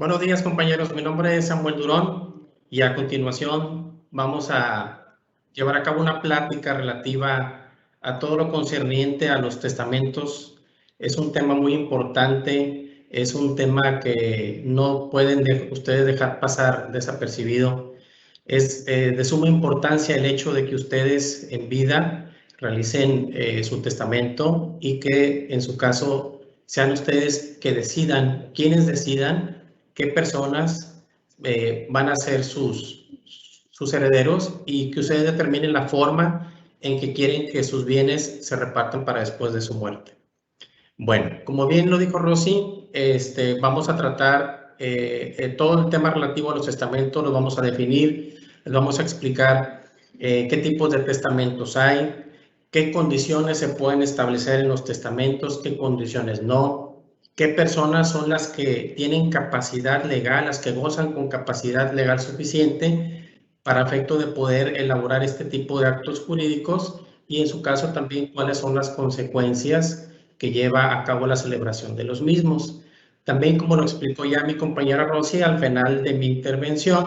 Buenos días, compañeros. Mi nombre es Samuel Durón y a continuación vamos a llevar a cabo una plática relativa a todo lo concerniente a los testamentos. Es un tema muy importante, es un tema que no pueden ustedes dejar pasar desapercibido. Es de suma importancia el hecho de que ustedes en vida realicen su testamento y que en su caso sean ustedes que decidan, quienes decidan qué personas van a ser sus herederos y que ustedes determinen la forma en que quieren que sus bienes se repartan para después de su muerte. Bueno, como bien lo dijo Rosy, vamos a tratar todo el tema relativo a los testamentos, los vamos a definir, les vamos a explicar qué tipos de testamentos hay, qué condiciones se pueden establecer en los testamentos, qué condiciones no, qué personas son las que tienen capacidad legal, las que gozan con capacidad legal suficiente para efecto de poder elaborar este tipo de actos jurídicos y en su caso también cuáles son las consecuencias que lleva a cabo la celebración de los mismos. También, como lo explicó ya mi compañera Rosy, al final de mi intervención,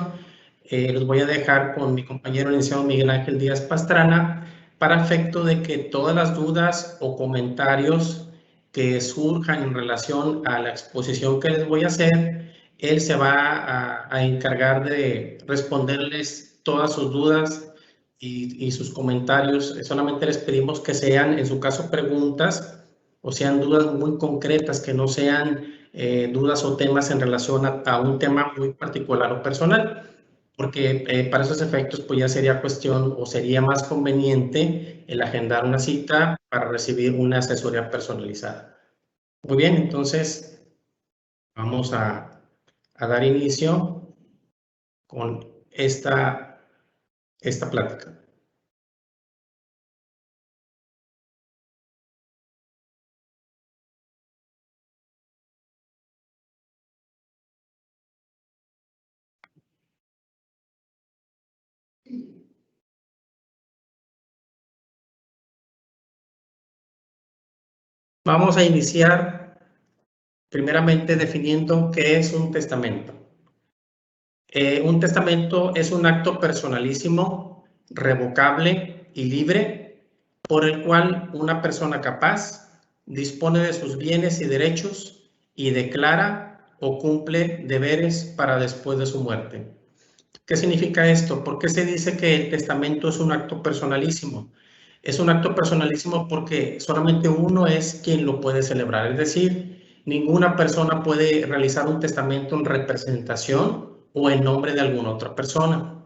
los voy a dejar con mi compañero licenciado Miguel Ángel Díaz Pastrana para efecto de que todas las dudas o comentarios que surjan en relación a la exposición que les voy a hacer, él se va a encargar de responderles todas sus dudas y sus comentarios. Solamente les pedimos que sean, en su caso, preguntas o sean dudas muy concretas, que no sean dudas o temas en relación a un tema muy particular o personal, porque para esos efectos pues ya sería cuestión o sería más conveniente el agendar una cita para recibir una asesoría personalizada. Muy bien, entonces vamos a dar inicio con esta plática. Vamos a iniciar primeramente definiendo qué es un testamento. Un testamento es un acto personalísimo, revocable y libre por el cual una persona capaz dispone de sus bienes y derechos y declara o cumple deberes para después de su muerte. ¿Qué significa esto? ¿Por qué se dice que el testamento es un acto personalísimo? Es un acto personalísimo porque solamente uno es quien lo puede celebrar, es decir, ninguna persona puede realizar un testamento en representación o en nombre de alguna otra persona.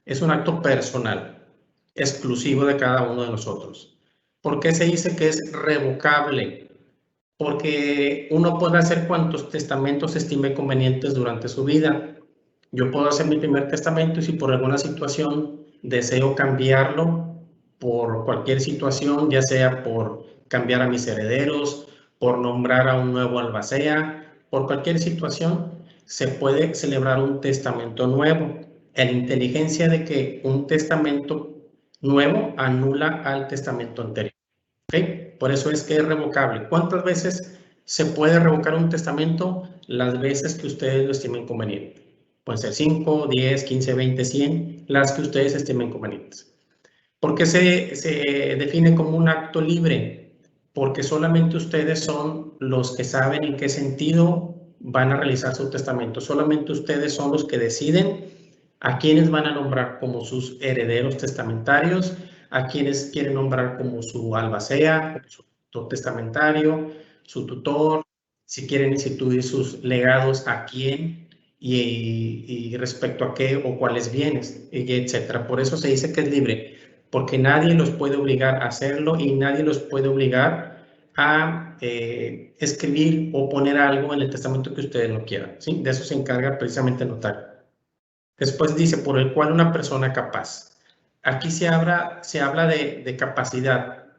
Es un acto personal, exclusivo de cada uno de nosotros. ¿Por qué se dice que es revocable? Porque uno puede hacer cuantos testamentos estime convenientes durante su vida. Yo puedo hacer mi primer testamento y si por alguna situación deseo cambiarlo, por cualquier situación, ya sea por cambiar a mis herederos, por nombrar a un nuevo albacea, por cualquier situación, se puede celebrar un testamento nuevo. En inteligencia de que un testamento nuevo anula al testamento anterior. ¿Okay? Por eso es que es revocable. ¿Cuántas veces se puede revocar un testamento? Las veces que ustedes lo estimen conveniente. Pueden ser 5, 10, 15, 20, 100, las que ustedes estimen convenientes. ¿Por qué se define como un acto libre? Porque solamente ustedes son los que saben en qué sentido van a realizar su testamento. Solamente ustedes son los que deciden a quienes van a nombrar como sus herederos testamentarios, a quienes quieren nombrar como su albacea, como su tutor testamentario, su tutor, si quieren instituir sus legados a quién y respecto a qué o cuáles bienes, etcétera. Por eso se dice que es libre, porque nadie los puede obligar a hacerlo y nadie los puede obligar a escribir o poner algo en el testamento que ustedes no quieran, ¿sí? De eso se encarga precisamente el notario. Después dice, por el cual una persona capaz. Aquí se habla de capacidad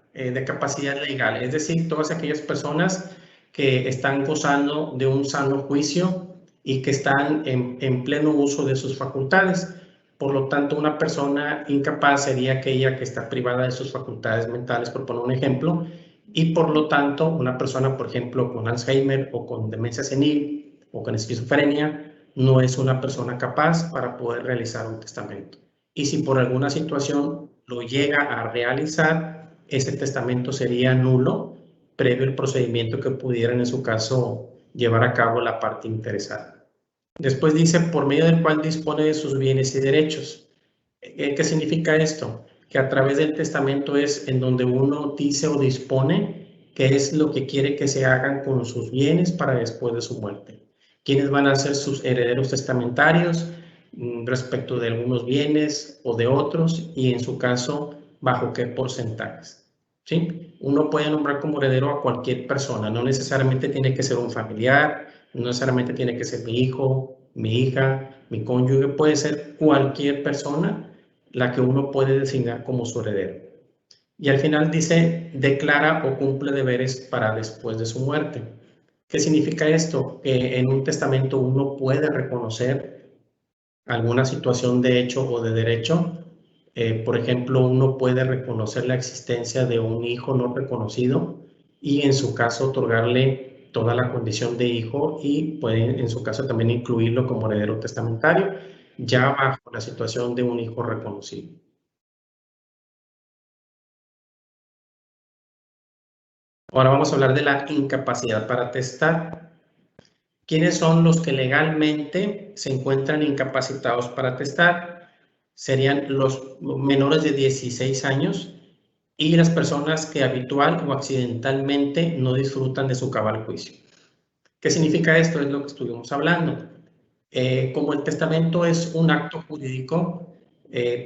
legal, es decir, todas aquellas personas que están gozando de un sano juicio y que están en pleno uso de sus facultades. Por lo tanto, una persona incapaz sería aquella que está privada de sus facultades mentales, por poner un ejemplo, y por lo tanto, una persona, por ejemplo, con Alzheimer o con demencia senil o con esquizofrenia, no es una persona capaz para poder realizar un testamento. Y si por alguna situación lo llega a realizar, ese testamento sería nulo previo al procedimiento que pudieran en su caso llevar a cabo la parte interesada. Después dice, por medio del cual dispone de sus bienes y derechos. ¿Qué significa esto? Que a través del testamento es en donde uno dice o dispone qué es lo que quiere que se hagan con sus bienes para después de su muerte. ¿Quiénes van a ser sus herederos testamentarios respecto de algunos bienes o de otros? Y en su caso, ¿bajo qué porcentajes? ¿Sí? Uno puede nombrar como heredero a cualquier persona, no necesariamente tiene que ser un familiar, no necesariamente tiene que ser mi hijo, mi hija, mi cónyuge, puede ser cualquier persona la que uno puede designar como su heredero. Y al final dice, declara o cumple deberes para después de su muerte. ¿Qué significa esto? Que en un testamento uno puede reconocer alguna situación de hecho o de derecho. Por ejemplo, uno puede reconocer la existencia de un hijo no reconocido y en su caso otorgarle toda la condición de hijo y puede en su caso también incluirlo como heredero testamentario, ya bajo la situación de un hijo reconocido. Ahora vamos a hablar de la incapacidad para testar. ¿Quiénes son los que legalmente se encuentran incapacitados para testar? Serían los menores de 16 años y las personas que habitual o accidentalmente no disfrutan de su cabal juicio. ¿Qué significa esto? Es lo que estuvimos hablando. Como el testamento es un acto jurídico,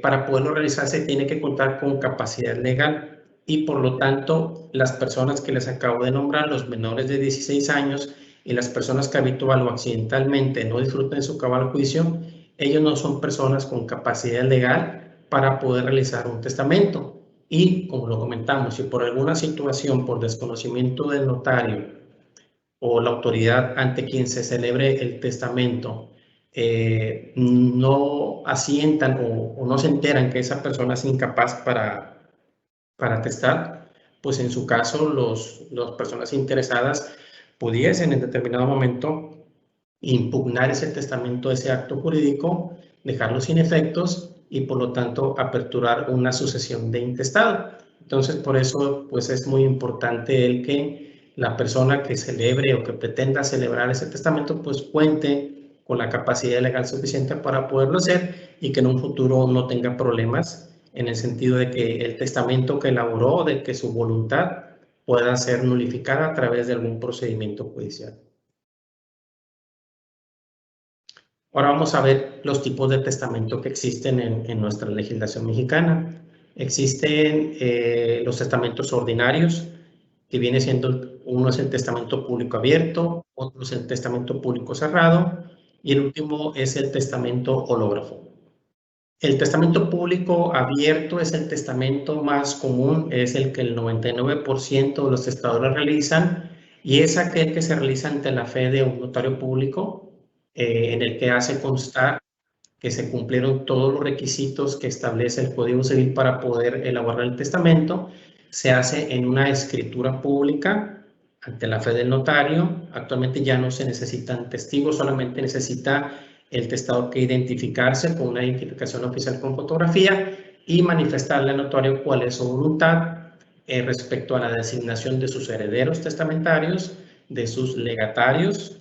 para poderlo realizar se tiene que contar con capacidad legal y por lo tanto las personas que les acabo de nombrar, los menores de 16 años y las personas que habitual o accidentalmente no disfrutan de su cabal juicio, ellos no son personas con capacidad legal para poder realizar un testamento. Y como lo comentamos, si por alguna situación, por desconocimiento del notario o la autoridad ante quien se celebre el testamento, no asientan o no se enteran que esa persona es incapaz para testar, pues en su caso las personas interesadas pudiesen en determinado momento impugnar ese testamento, ese acto jurídico, dejarlo sin efectos y por lo tanto aperturar una sucesión de intestado. Entonces, por eso pues es muy importante el que la persona que celebre o que pretenda celebrar ese testamento pues cuente con la capacidad legal suficiente para poderlo hacer y que en un futuro no tenga problemas en el sentido de que el testamento que elaboró, de que su voluntad pueda ser nulificada a través de algún procedimiento judicial. Ahora vamos a ver los tipos de testamento que existen en nuestra legislación mexicana. Existen los testamentos ordinarios, que viene siendo, uno es el testamento público abierto, otro es el testamento público cerrado y el último es el testamento hológrafo. El testamento público abierto es el testamento más común, es el que el 99% de los testadores realizan y es aquel que se realiza ante la fe de un notario público, en el que hace constar que se cumplieron todos los requisitos que establece el Código Civil para poder elaborar el testamento. Se hace en una escritura pública ante la fe del notario. Actualmente ya no se necesitan testigos, solamente necesita el testador que identificarse con una identificación oficial con fotografía y manifestarle al notario cuál es su voluntad respecto a la designación de sus herederos testamentarios, de sus legatarios,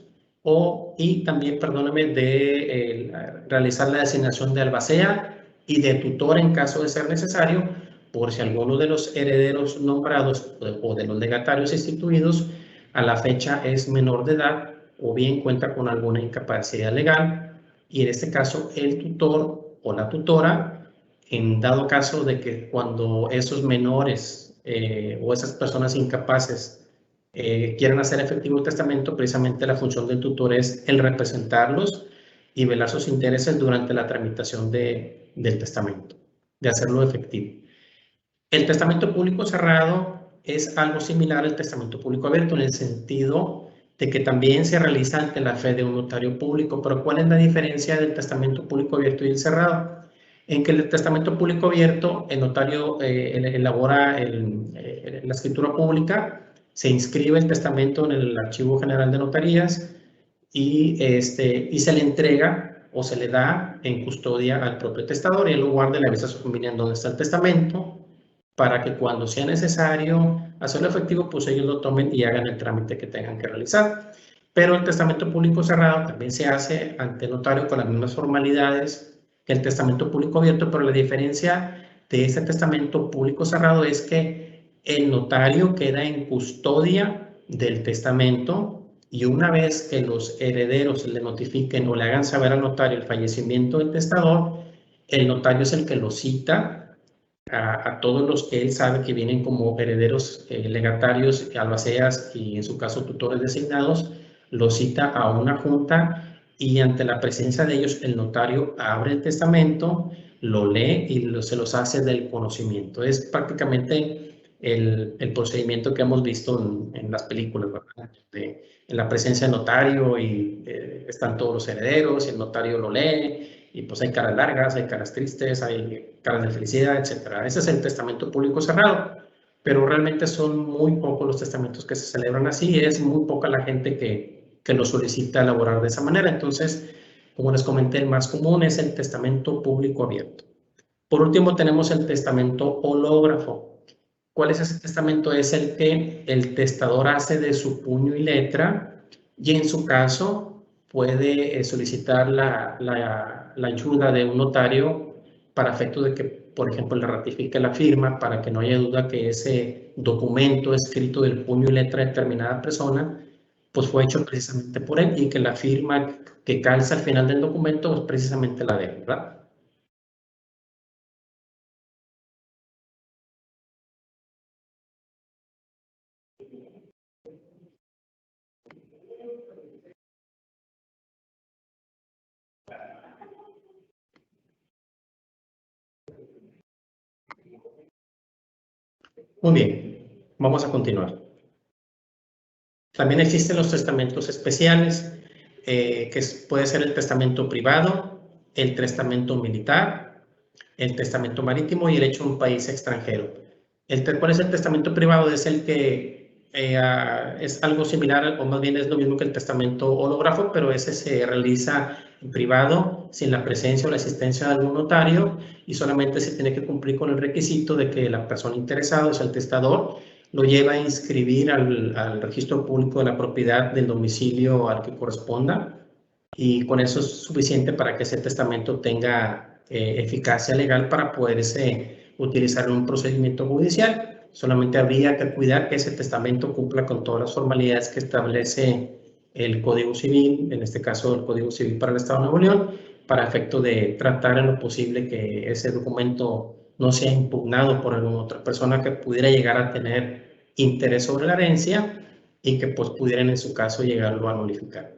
y también, perdóname, de realizar la designación de albacea y de tutor en caso de ser necesario, por si alguno de los herederos nombrados o de los legatarios instituidos a la fecha es menor de edad o bien cuenta con alguna incapacidad legal, y en este caso el tutor o la tutora, en dado caso de que cuando esos menores o esas personas incapaces quieran hacer efectivo el testamento, precisamente la función del tutor es el representarlos y velar sus intereses durante la tramitación del testamento, de hacerlo efectivo. El testamento público cerrado es algo similar al testamento público abierto en el sentido de que también se realiza ante la fe de un notario público. Pero ¿cuál es la diferencia del testamento público abierto y el cerrado? En que el testamento público abierto, el notario elabora la escritura pública, se inscribe el testamento en el Archivo General de Notarías, y se le entrega o se le da en custodia al propio testador y él lo guarda en la vista de su familia en donde está el testamento, para que cuando sea necesario hacerlo efectivo, pues ellos lo tomen y hagan el trámite que tengan que realizar. Pero el testamento público cerrado también se hace ante notario con las mismas formalidades que el testamento público abierto, pero la diferencia de este testamento público cerrado es que el notario queda en custodia del testamento y una vez que los herederos le notifiquen o le hagan saber al notario el fallecimiento del testador, el notario es el que lo cita a todos los que él sabe que vienen como herederos legatarios, albaceas y en su caso tutores designados, lo cita a una junta y ante la presencia de ellos el notario abre el testamento, lo lee y se los hace del conocimiento. Es prácticamente el procedimiento que hemos visto en las películas, ¿verdad? En la presencia del notario y están todos los herederos y el notario lo lee y pues hay caras largas, hay caras tristes, hay caras de felicidad, etc. Ese es el testamento público cerrado, pero realmente son muy pocos los testamentos que se celebran así, es muy poca la gente que lo solicita elaborar de esa manera. Entonces, como les comenté, el más común es el testamento público abierto. Por último, tenemos el testamento hológrafo. ¿Cuál es ese testamento? Es el que el testador hace de su puño y letra y en su caso puede solicitar la ayuda de un notario para efecto de que, por ejemplo, le ratifique la firma para que no haya duda que ese documento escrito del puño y letra de determinada persona pues fue hecho precisamente por él y que la firma que calza al final del documento es precisamente la de él, ¿verdad? Muy bien, vamos a continuar. También existen los testamentos especiales, que puede ser el testamento privado, el testamento militar, el testamento marítimo y el hecho en un país extranjero. ¿Cuál es el testamento privado? Es el que es algo similar, o más bien es lo mismo que el testamento hológrafo, pero ese se realiza en privado, sin la presencia o la asistencia de algún notario, y solamente se tiene que cumplir con el requisito de que la persona interesada, o sea, el testador, lo lleva a inscribir al registro público de la propiedad del domicilio al que corresponda, y con eso es suficiente para que ese testamento tenga eficacia legal para poderse utilizar en un procedimiento judicial. Solamente habría que cuidar que ese testamento cumpla con todas las formalidades que establece el Código Civil, en este caso el Código Civil para el Estado de Nuevo León, para efecto de tratar en lo posible que ese documento no sea impugnado por alguna otra persona que pudiera llegar a tener interés sobre la herencia y que pues pudieran en su caso llegarlo a nulificar.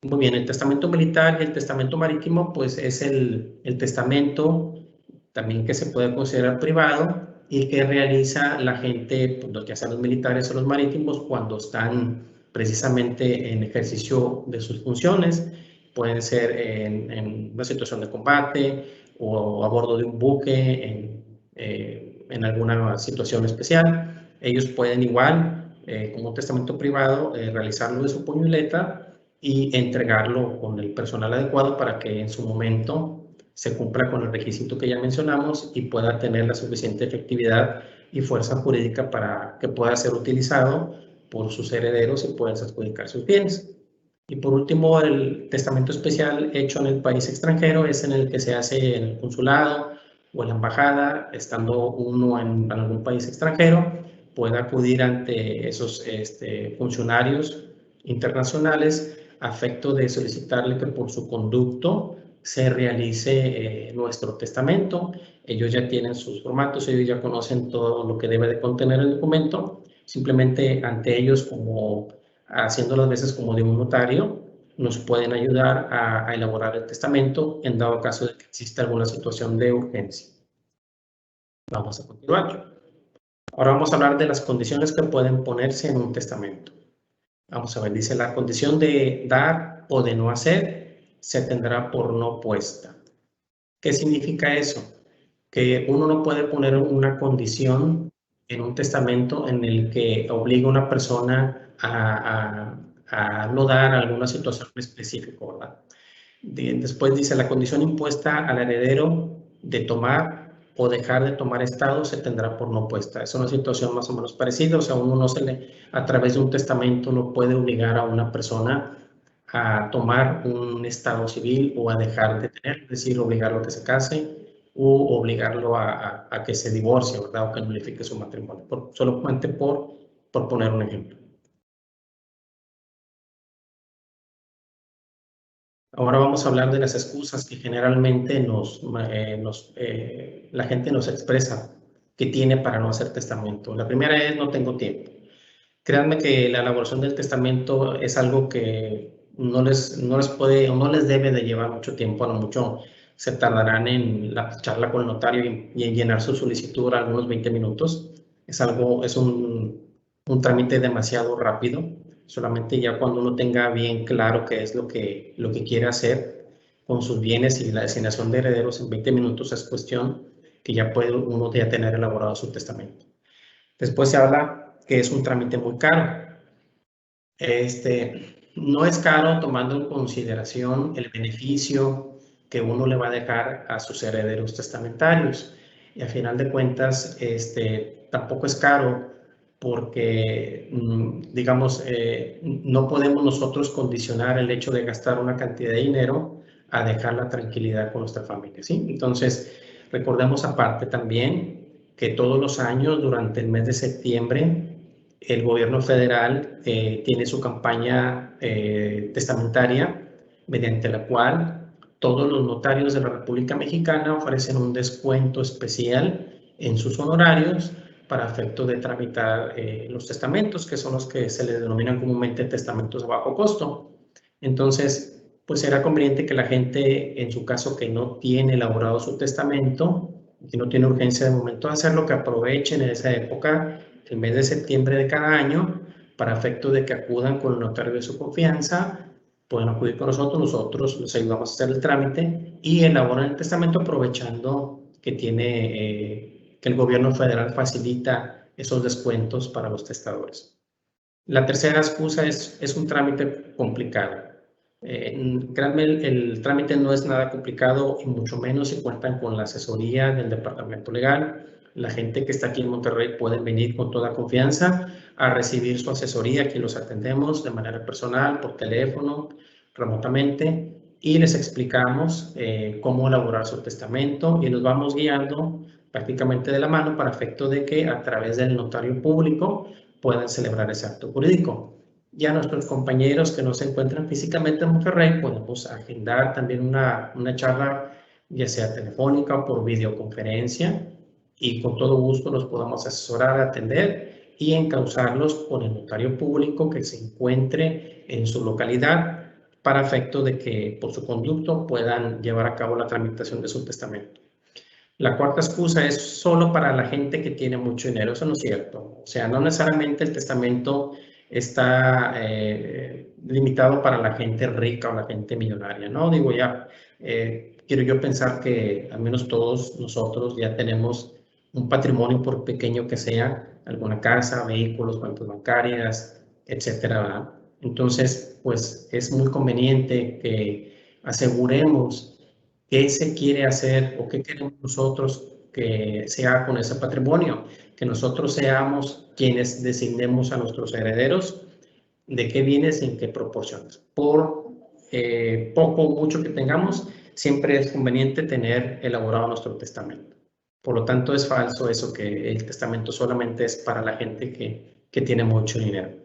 Muy bien, el testamento militar y el testamento marítimo, pues es el testamento también que se puede considerar privado y que realiza la gente, pues, ya sean los militares o los marítimos, cuando están precisamente en ejercicio de sus funciones. Pueden ser en una situación de combate o a bordo de un buque, en alguna situación especial. Ellos pueden igual, como un testamento privado, realizarlo de su puño y letra y entregarlo con el personal adecuado para que en su momento se cumpla con el requisito que ya mencionamos y pueda tener la suficiente efectividad y fuerza jurídica para que pueda ser utilizado por sus herederos y puedan adjudicar sus bienes. Y por último, el testamento especial hecho en el país extranjero es en el que se hace en el consulado o en la embajada, estando uno en algún país extranjero, puede acudir ante esos funcionarios internacionales a efecto de solicitarle que por su conducto se realice nuestro testamento. Ellos ya tienen sus formatos, ellos ya conocen todo lo que debe de contener el documento. Simplemente ante ellos, como haciendo las veces como de un notario, nos pueden ayudar a elaborar el testamento en dado caso de que exista alguna situación de urgencia. Vamos a continuar. Ahora vamos a hablar de las condiciones que pueden ponerse en un testamento. Vamos a ver, dice, la condición de dar o de no hacer se tendrá por no puesta. ¿Qué significa eso? Que uno no puede poner una condición en un testamento en el que obliga a una persona a no dar alguna situación específica, ¿verdad? Después dice, la condición impuesta al heredero de tomar o dejar de tomar estado se tendrá por no puesta. Es una situación más o menos parecida, o sea, uno no se le, a través de un testamento no puede obligar a una persona a tomar un estado civil o a dejar de tener, es decir, obligarlo a que se case o obligarlo a que se divorcie, ¿verdad? O que nulifique su matrimonio, solamente por poner un ejemplo. Ahora vamos a hablar de las excusas que generalmente la gente nos expresa que tiene para no hacer testamento. La primera es no tengo tiempo. Créanme que la elaboración del testamento es algo que no les puede o no les debe de llevar mucho tiempo, a lo mucho se tardarán en la charla con el notario y en llenar su solicitud algunos 20 minutos. Es un trámite demasiado rápido. Solamente ya cuando uno tenga bien claro qué es lo que quiere hacer con sus bienes y la designación de herederos en 20 minutos es cuestión que ya puede uno ya tener elaborado su testamento. Después se habla que es un trámite muy caro. No es caro tomando en consideración el beneficio que uno le va a dejar a sus herederos testamentarios. Y a final de cuentas, tampoco es caro porque, digamos, no podemos nosotros condicionar el hecho de gastar una cantidad de dinero a dejar la tranquilidad con nuestra familia, ¿sí? Entonces, recordemos aparte también que todos los años, durante el mes de septiembre, el gobierno federal tiene su campaña testamentaria, mediante la cual todos los notarios de la República Mexicana ofrecen un descuento especial en sus honorarios para efecto de tramitar los testamentos, que son los que se les denominan comúnmente testamentos a bajo costo. Entonces, pues será conveniente que la gente, en su caso que no tiene elaborado su testamento, que no tiene urgencia de momento de hacerlo, que aprovechen en esa época, el mes de septiembre de cada año, para efecto de que acudan con el notario de su confianza, pueden acudir con nosotros les ayudamos a hacer el trámite y elaboran el testamento aprovechando que que el gobierno federal facilita esos descuentos para los testadores. La tercera excusa es un trámite complicado. Créanme, el trámite no es nada complicado y mucho menos si cuentan con la asesoría del departamento legal. La gente que está aquí en Monterrey pueden venir con toda confianza a recibir su asesoría. Aquí los atendemos de manera personal, por teléfono, remotamente y les explicamos cómo elaborar su testamento y los vamos guiando prácticamente de la mano para efecto de que a través del notario público puedan celebrar ese acto jurídico. Ya nuestros compañeros que no se encuentran físicamente en Monterrey podemos agendar también una charla, ya sea telefónica o por videoconferencia, y con todo gusto los podamos asesorar, atender y encauzarlos con el notario público que se encuentre en su localidad para efecto de que por su conducto puedan llevar a cabo la tramitación de su testamento. La cuarta excusa es solo para la gente que tiene mucho dinero. Eso no es cierto. O sea, no necesariamente el testamento está limitado para la gente rica o la gente millonaria, ¿no? Digo, ya, quiero yo pensar que al menos todos nosotros ya tenemos un patrimonio, por pequeño que sea, alguna casa, vehículos, cuentas bancarias, etcétera, ¿verdad? Entonces, pues es muy conveniente que aseguremos qué se quiere hacer o qué queremos nosotros que se haga con ese patrimonio, que nosotros seamos quienes designemos a nuestros herederos de qué bienes y en qué proporciones. Por poco o mucho que tengamos, siempre es conveniente tener elaborado nuestro testamento. Por lo tanto, es falso eso que el testamento solamente es para la gente que tiene mucho dinero.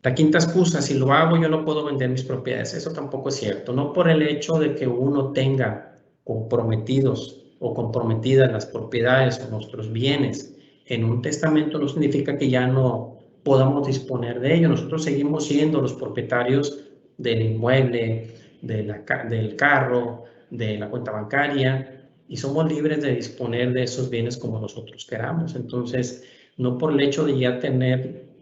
La quinta excusa, si lo hago yo no puedo vender mis propiedades. Eso tampoco es cierto. No por el hecho de que uno tenga comprometidos o comprometidas las propiedades o nuestros bienes en un testamento no significa que ya no podamos disponer de ello. Nosotros seguimos siendo los propietarios del inmueble, del carro, de la cuenta bancaria y somos libres de disponer de esos bienes como nosotros queramos. Entonces, no por el hecho de ya tener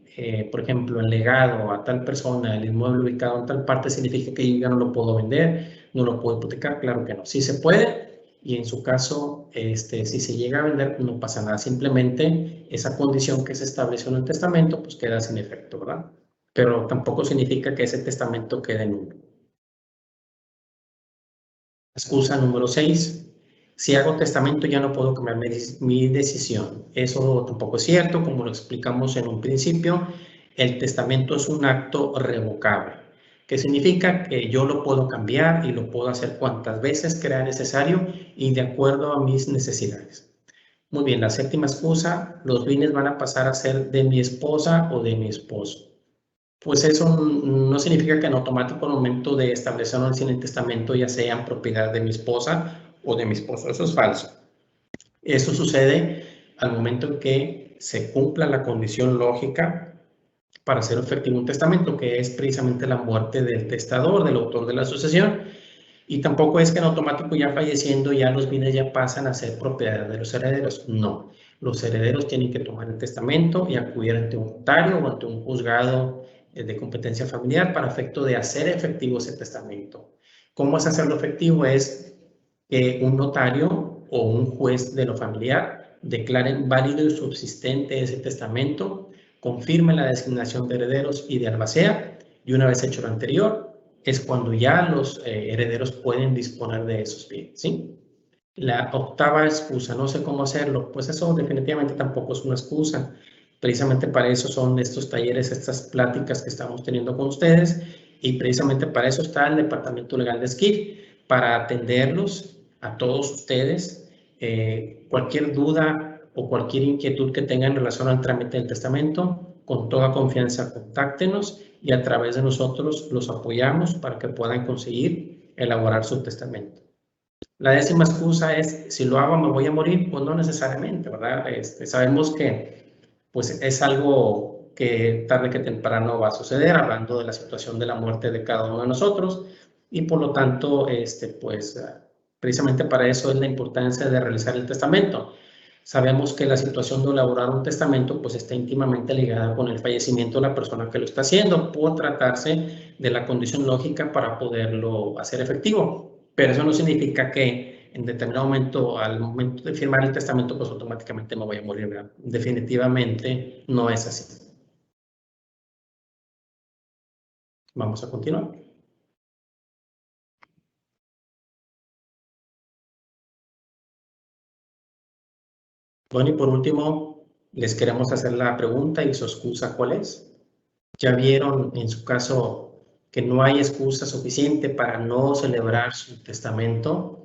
por ejemplo, el legado a tal persona, el inmueble ubicado en tal parte, significa que yo ya no lo puedo vender, no lo puedo hipotecar, claro que no. Sí se puede y en su caso, si se llega a vender, no pasa nada. Simplemente esa condición que se estableció en el testamento, pues queda sin efecto, ¿verdad? pero tampoco significa que ese testamento quede nulo. Excusa número 6. Si hago testamento ya no puedo cambiar mi decisión. Eso tampoco es cierto, como lo explicamos en un principio. El testamento es un acto revocable, que significa que yo lo puedo cambiar y lo puedo hacer cuantas veces crea necesario y de acuerdo a mis necesidades. Muy bien, la séptima excusa, los bienes van a pasar a ser de mi esposa o de mi esposo. Pues eso no significa que en automático al momento de establecer o no el testamento ya sean propiedad de mi esposa o de mi esposo. Eso es falso. Eso sucede al momento en que se cumpla la condición lógica para hacer efectivo un testamento, que es precisamente la muerte del testador, del autor de la sucesión. Y tampoco es que en automático ya falleciendo ya los bienes ya pasan a ser propiedad de los herederos. No, los herederos tienen que tomar el testamento y acudir ante un notario o ante un juzgado de competencia familiar para efecto de hacer efectivo ese testamento. ¿Cómo es hacerlo efectivo? Es que un notario o un juez de lo familiar declaren válido y subsistente ese testamento, confirme la designación de herederos y de albacea, y una vez hecho lo anterior, es cuando ya los herederos pueden disponer de esos bienes, ¿sí? La octava excusa, no sé cómo hacerlo, pues eso definitivamente tampoco es una excusa. Precisamente para eso son estos talleres, estas pláticas que estamos teniendo con ustedes, y precisamente para eso está el Departamento Legal de SCIF, para atenderlos a todos ustedes. Cualquier duda o cualquier inquietud que tengan en relación al trámite del testamento, con toda confianza contáctenos y a través de nosotros los apoyamos para que puedan conseguir elaborar su testamento. La décima excusa es, si lo hago me voy a morir, pues no necesariamente, ¿verdad? Sabemos que pues es algo que tarde que temprano va a suceder, hablando de la situación de la muerte de cada uno de nosotros, y por lo tanto, pues precisamente para eso es la importancia de realizar el testamento. Sabemos que la situación de elaborar un testamento pues está íntimamente ligada con el fallecimiento de la persona que lo está haciendo, por tratarse de la condición lógica para poderlo hacer efectivo. Pero eso no significa que en determinado momento, al momento de firmar el testamento, pues automáticamente me voy a morir, ¿verdad? Definitivamente no es así. Vamos a continuar. Bueno, y por último, les queremos hacer la pregunta y su excusa, ¿cuál es? Ya vieron en su caso que no hay excusa suficiente para no celebrar su testamento.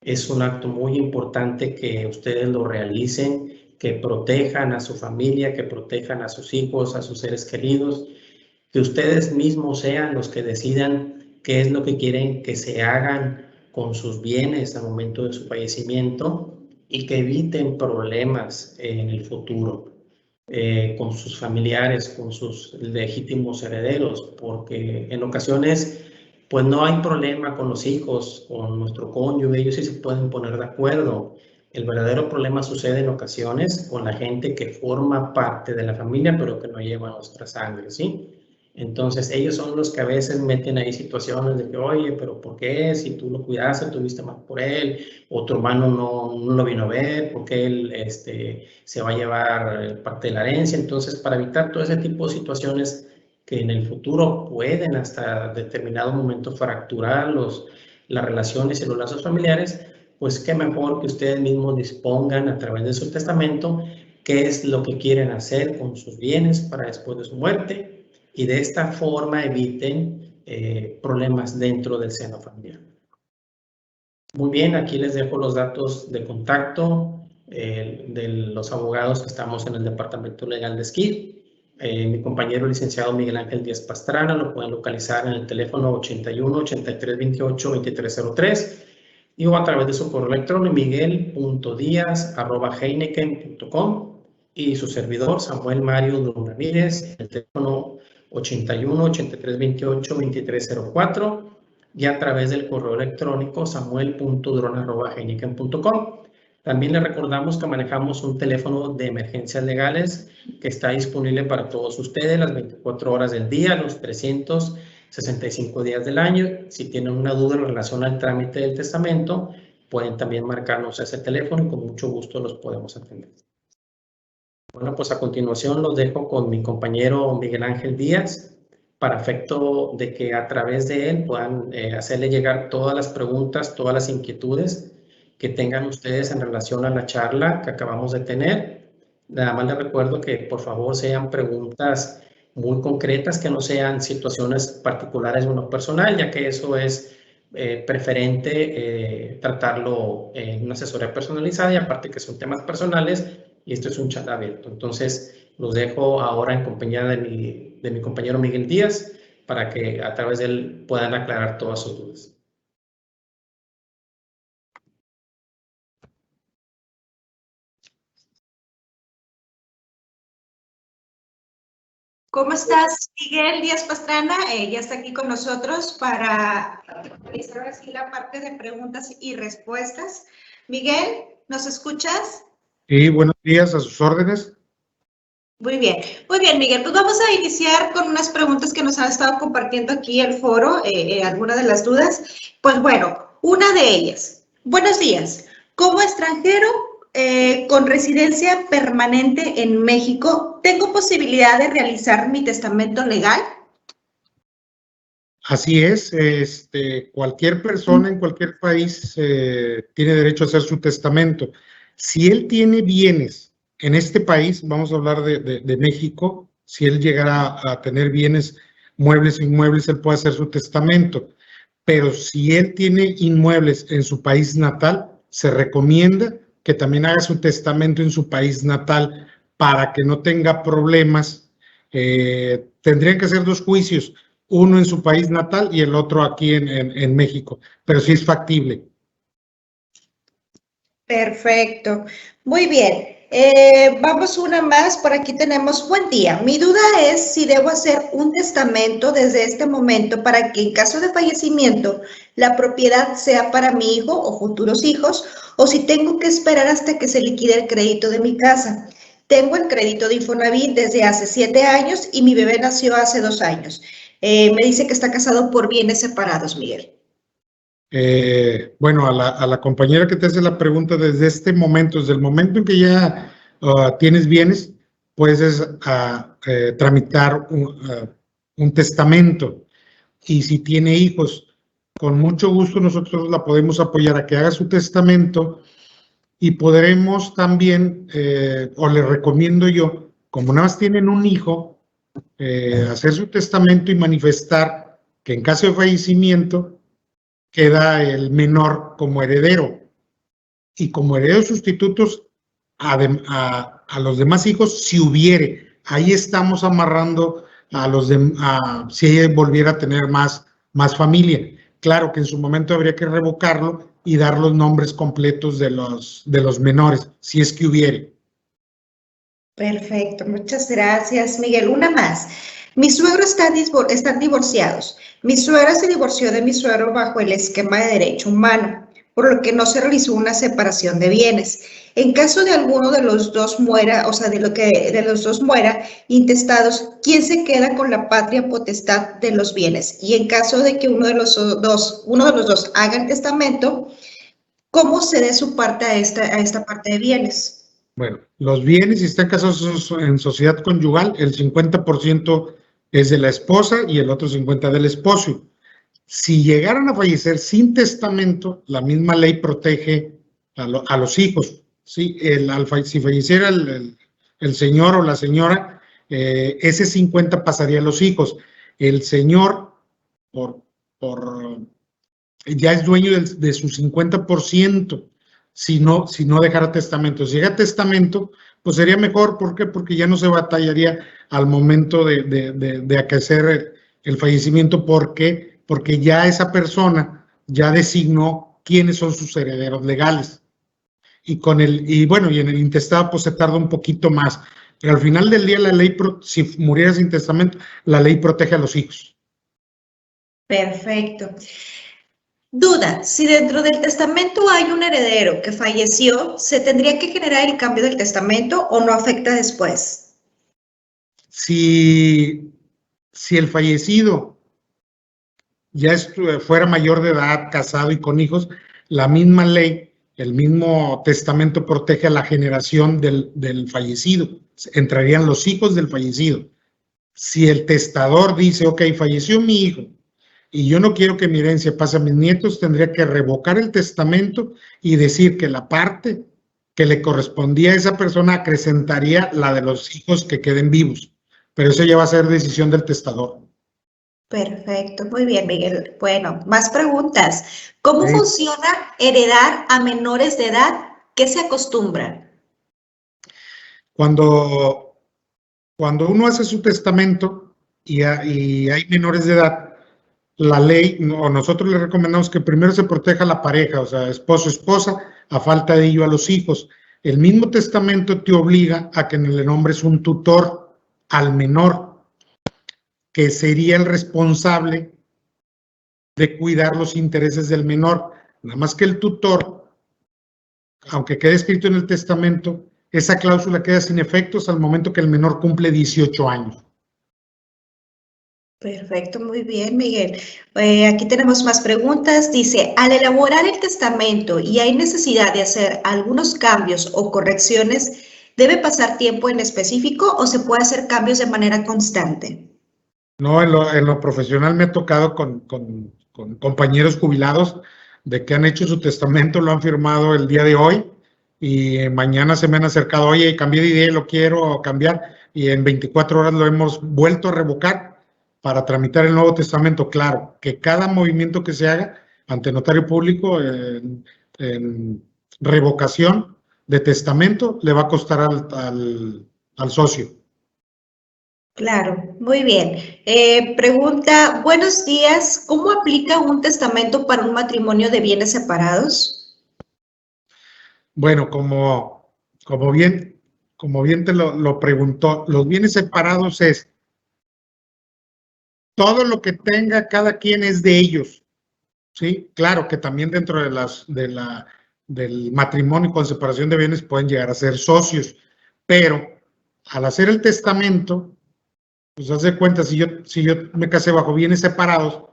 Es un acto muy importante que ustedes lo realicen, que protejan a su familia, que protejan a sus hijos, a sus seres queridos, que ustedes mismos sean los que decidan qué es lo que quieren que se hagan con sus bienes al momento de su fallecimiento y que eviten problemas en el futuro. Con sus familiares, con sus legítimos herederos, porque en ocasiones pues no hay problema con los hijos, con nuestro cónyuge, ellos sí se pueden poner de acuerdo. El verdadero problema sucede en ocasiones con la gente que forma parte de la familia, pero que no lleva nuestra sangre, ¿sí? Entonces, ellos son los que a veces meten ahí situaciones de que, oye, pero ¿por qué? Si tú lo cuidaste, tuviste más por él, o tu hermano no lo vino a ver, porque él se va a llevar parte de la herencia. Entonces, para evitar todo ese tipo de situaciones que en el futuro pueden hasta determinado momento fracturar las relaciones y los lazos familiares, pues qué mejor que ustedes mismos dispongan a través de su testamento qué es lo que quieren hacer con sus bienes para después de su muerte, y de esta forma eviten problemas dentro del seno familiar. Muy bien, aquí les dejo los datos de contacto de los abogados que estamos en el Departamento Legal de SCIF. Mi compañero licenciado Miguel Ángel Díaz Pastrana lo pueden localizar en el teléfono 81 83 28 2303 y o a través de su correo electrónico miguel.diaz@heineken.com, y su servidor Samuel Mario Durón Ramírez, el teléfono 81 83 28 2304 y a través del correo electrónico samuel.duron@heineken.com. También les recordamos que manejamos un teléfono de emergencias legales que está disponible para todos ustedes las 24 horas del día, los 365 días del año. Si tienen una duda en relación al trámite del testamento, pueden también marcarnos ese teléfono y con mucho gusto los podemos atender. Bueno, pues a continuación los dejo con mi compañero Miguel Ángel Díaz, para efecto de que a través de él puedan hacerle llegar todas las preguntas, todas las inquietudes que tengan ustedes en relación a la charla que acabamos de tener. Nada más les recuerdo que por favor sean preguntas muy concretas, que no sean situaciones particulares o no personal, ya que eso es preferente tratarlo en una asesoría personalizada, y aparte que son temas personales y esto es un chat abierto. Entonces, los dejo ahora en compañía de mi compañero Miguel Díaz para que a través de él puedan aclarar todas sus dudas. ¿Cómo estás, Miguel Díaz Pastrana? Ya está aquí con nosotros para realizar así la parte de preguntas y respuestas. Miguel, ¿nos escuchas? Sí, buenos días, a sus órdenes. Muy bien, Miguel. Pues vamos a iniciar con unas preguntas que nos han estado compartiendo aquí el foro, algunas de las dudas. Pues bueno, una de ellas. Buenos días. Como extranjero con residencia permanente en México, ¿tengo posibilidad de realizar mi testamento legal? Así es, cualquier persona en cualquier país tiene derecho a hacer su testamento. Si él tiene bienes en este país, vamos a hablar de México, si él llegara a tener bienes muebles e inmuebles, él puede hacer su testamento. Pero si él tiene inmuebles en su país natal, se recomienda que también haga su testamento en su país natal para que no tenga problemas. Tendrían que ser 2 juicios, uno en su país natal y el otro aquí en México, pero sí es factible. Perfecto. Muy bien. Vamos una más. Por aquí tenemos, buen día. Mi duda es si debo hacer un testamento desde este momento para que en caso de fallecimiento la propiedad sea para mi hijo o futuros hijos, o si tengo que esperar hasta que se liquide el crédito de mi casa. Tengo el crédito de Infonavit desde hace 7 años y mi bebé nació hace 2 años. Me dice que está casado por bienes separados, Miguel. Bueno, a la compañera que te hace la pregunta, desde este momento, desde el momento en que ya tienes bienes, puedes tramitar un testamento. Y si tiene hijos, con mucho gusto nosotros la podemos apoyar a que haga su testamento, y podremos también, o le recomiendo yo, como nada más tienen un hijo, hacer su testamento y manifestar que en caso de fallecimiento queda el menor como heredero, y como herederos sustitutos a los demás hijos si hubiere. Ahí estamos amarrando a los si ella volviera a tener más familia. Claro que en su momento habría que revocarlo y dar los nombres completos de los menores, si es que hubiere. Perfecto, muchas gracias, Miguel. Una más. Mis suegros están divorciados. Mi suegra se divorció de mi suegro bajo el esquema de derecho humano, por lo que no se realizó una separación de bienes. En caso de alguno de los dos muera, o sea, de los dos muera intestados, ¿quién se queda con la patria potestad de los bienes? Y en caso de que uno de los dos haga el testamento, ¿cómo se dé su parte a esta parte de bienes? Bueno, los bienes, si están casados en sociedad conyugal, el 50% es de la esposa y el otro 50% del esposo. Si llegaran a fallecer sin testamento, la misma ley protege a los hijos. ¿Sí? Si falleciera el señor o la señora, ese 50% pasaría a los hijos. El señor, ya es dueño de su 50%, si no dejara testamento. Si llega testamento, pues sería mejor. ¿Por qué? Porque ya no se batallaría al momento de hacer el fallecimiento. ¿Por qué? Porque ya esa persona ya designó quiénes son sus herederos legales. Y en el intestado pues se tarda un poquito más. Pero al final del día la ley, si muriera sin testamento, la ley protege a los hijos. Perfecto. Duda, si dentro del testamento hay un heredero que falleció, ¿se tendría que generar el cambio del testamento o no afecta después? Si el fallecido ya fuera mayor de edad, casado y con hijos, la misma ley, el mismo testamento protege a la generación del fallecido. Entrarían los hijos del fallecido. Si el testador dice, ok, falleció mi hijo y yo no quiero que mi herencia pase a mis nietos, tendría que revocar el testamento y decir que la parte que le correspondía a esa persona acrecentaría la de los hijos que queden vivos. Pero eso ya va a ser decisión del testador. Perfecto, muy bien, Miguel. Bueno, más preguntas. ¿Cómo Sí. funciona heredar a menores de edad? ¿Qué se acostumbra? Cuando uno hace su testamento y hay menores de edad, la ley, o nosotros le recomendamos que primero se proteja a la pareja, o sea, esposo, esposa, a falta de ello a los hijos. El mismo testamento te obliga a que le nombres un tutor al menor, que sería el responsable de cuidar los intereses del menor. Nada más que el tutor, aunque quede escrito en el testamento, esa cláusula queda sin efectos al momento que el menor cumple 18 años. Perfecto, muy bien, Miguel. Aquí tenemos más preguntas. Dice, al elaborar el testamento y hay necesidad de hacer algunos cambios o correcciones, ¿debe pasar tiempo en específico o se puede hacer cambios de manera constante? No, en lo profesional me ha tocado con compañeros jubilados de que han hecho su testamento, lo han firmado el día de hoy y mañana se me han acercado, oye, cambié de idea, lo quiero cambiar, y en 24 horas lo hemos vuelto a revocar para tramitar el Nuevo Testamento. Claro, que cada movimiento que se haga ante notario público en revocación de testamento le va a costar al socio. Claro, muy bien. Pregunta, buenos días, ¿cómo aplica un testamento para un matrimonio de bienes separados? Bueno, como bien te lo preguntó, los bienes separados es todo lo que tenga cada quien es de ellos, ¿sí? Claro que también dentro del matrimonio con separación de bienes pueden llegar a ser socios, pero al hacer el testamento, pues haz de cuenta, si yo me casé bajo bienes separados,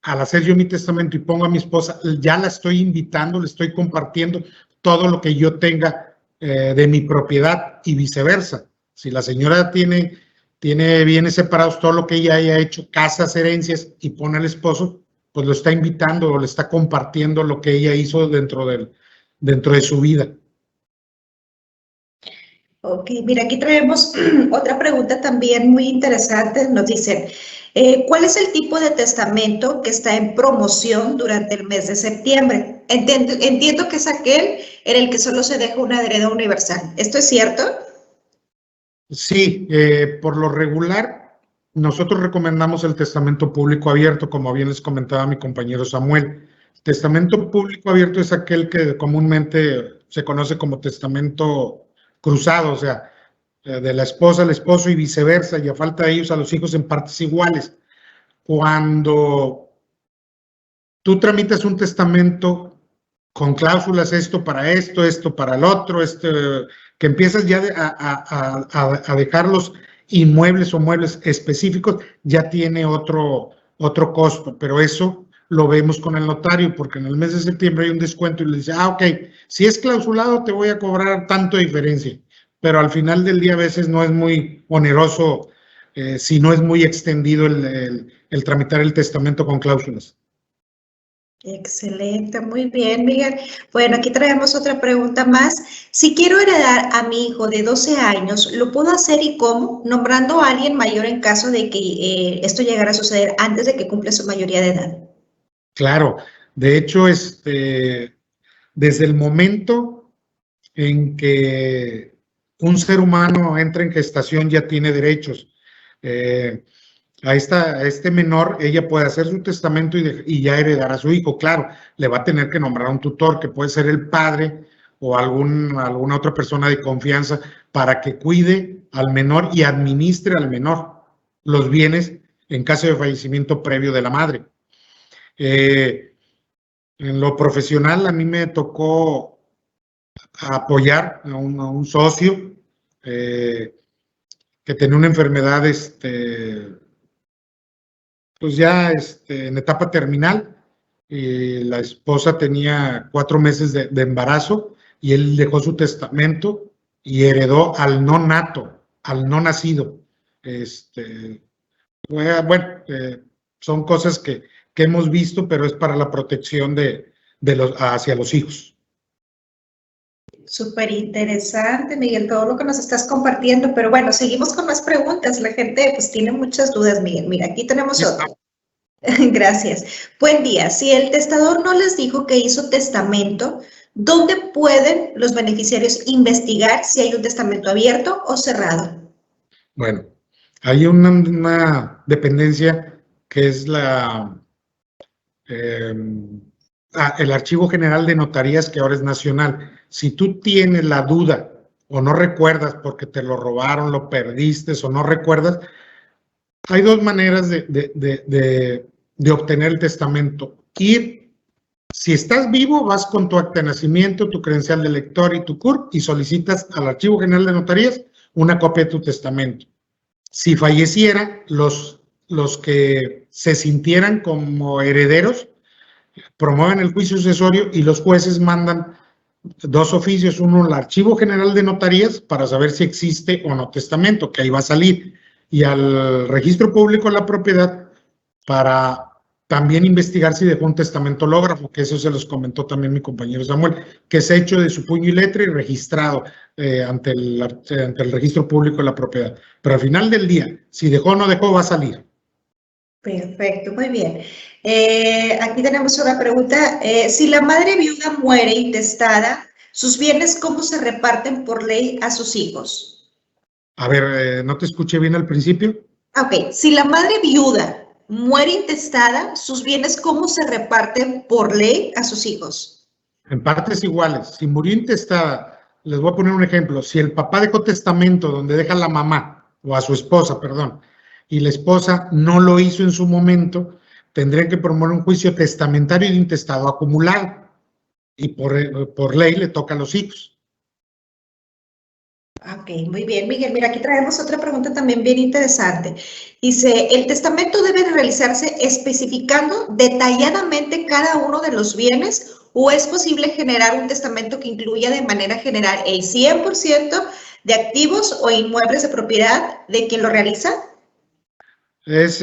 al hacer yo mi testamento y pongo a mi esposa, ya la estoy invitando, le estoy compartiendo todo lo que yo tenga de mi propiedad y viceversa. Si la señora tiene bienes separados, todo lo que ella haya hecho, casas, herencias, y pone al esposo, pues lo está invitando o le está compartiendo lo que ella hizo dentro de su vida. Ok, mira, aquí traemos otra pregunta también muy interesante. Nos dicen, ¿cuál es el tipo de testamento que está en promoción durante el mes de septiembre? Entiendo que es aquel en el que solo se deja una heredad universal. ¿Esto es cierto? Sí, por lo regular, nosotros recomendamos el testamento público abierto, como bien les comentaba mi compañero Samuel. Testamento público abierto es aquel que comúnmente se conoce como testamento cruzado, o sea, de la esposa al esposo y viceversa, y a falta de ellos a los hijos en partes iguales. Cuando tú tramitas un testamento con cláusulas, esto para el otro, que empiezas ya a dejar los inmuebles o muebles específicos, ya tiene otro costo, pero eso lo vemos con el notario, porque en el mes de septiembre hay un descuento y le dice, ok, si es clausulado te voy a cobrar tanto de diferencia, pero al final del día a veces no es muy oneroso si no es muy extendido el tramitar el testamento con cláusulas. Excelente, muy bien, Miguel. Bueno, aquí traemos otra pregunta más. Si quiero heredar a mi hijo de 12 años, ¿lo puedo hacer y cómo? Nombrando a alguien mayor en caso de que esto llegara a suceder antes de que cumpla su mayoría de edad. Claro, de hecho, desde el momento en que un ser humano entra en gestación ya tiene derechos. A este menor, ella puede hacer su testamento y ya heredar a su hijo. Claro, le va a tener que nombrar un tutor, que puede ser el padre o alguna otra persona de confianza, para que cuide al menor y administre al menor los bienes en caso de fallecimiento previo de la madre. En lo profesional, a mí me tocó apoyar a un socio que tenía una enfermedad, pues ya en etapa terminal, y la esposa tenía 4 meses de embarazo, y él dejó su testamento y heredó al no nato, al no nacido. Bueno, son cosas que hemos visto, pero es para la protección hacia los hijos. Súper interesante, Miguel, todo lo que nos estás compartiendo, pero bueno, seguimos con más preguntas. La gente pues tiene muchas dudas, Miguel. Mira, aquí tenemos otra. Gracias. Buen día. Si el testador no les dijo que hizo testamento, ¿dónde pueden los beneficiarios investigar si hay un testamento abierto o cerrado? Bueno, hay una dependencia que es el Archivo General de Notarías, que ahora es nacional. Si tú tienes la duda o no recuerdas porque te lo robaron, lo perdiste o no recuerdas, hay dos maneras de obtener el testamento. Si estás vivo, vas con tu acta de nacimiento, tu credencial de lector y tu CURP y solicitas al Archivo General de Notarías una copia de tu testamento. Si falleciera, los que se sintieran como herederos promueven el juicio sucesorio y los jueces mandan dos oficios, uno al Archivo General de Notarías para saber si existe o no testamento, que ahí va a salir, y al Registro Público de la Propiedad para también investigar si dejó un testamento hológrafo, que eso se los comentó también mi compañero Samuel, que es hecho de su puño y letra y registrado ante el Registro Público de la Propiedad. Pero al final del día, si dejó o no dejó, va a salir. Perfecto, muy bien. Aquí tenemos una pregunta. Si la madre viuda muere intestada, ¿sus bienes cómo se reparten por ley a sus hijos? A ver, no te escuché bien al principio. Ok, si la madre viuda muere intestada, ¿sus bienes cómo se reparten por ley a sus hijos? En partes iguales. Si murió intestada, les voy a poner un ejemplo. Si el papá dejó testamento donde deja a la mamá, o a su esposa, perdón, y la esposa no lo hizo en su momento, tendrían que promover un juicio testamentario de intestado acumulado. Y por ley le toca a los hijos. Ok, muy bien, Miguel. Mira, aquí traemos otra pregunta también bien interesante. Dice, ¿el testamento debe realizarse especificando detalladamente cada uno de los bienes o es posible generar un testamento que incluya de manera general el 100% de activos o inmuebles de propiedad de quien lo realiza? Es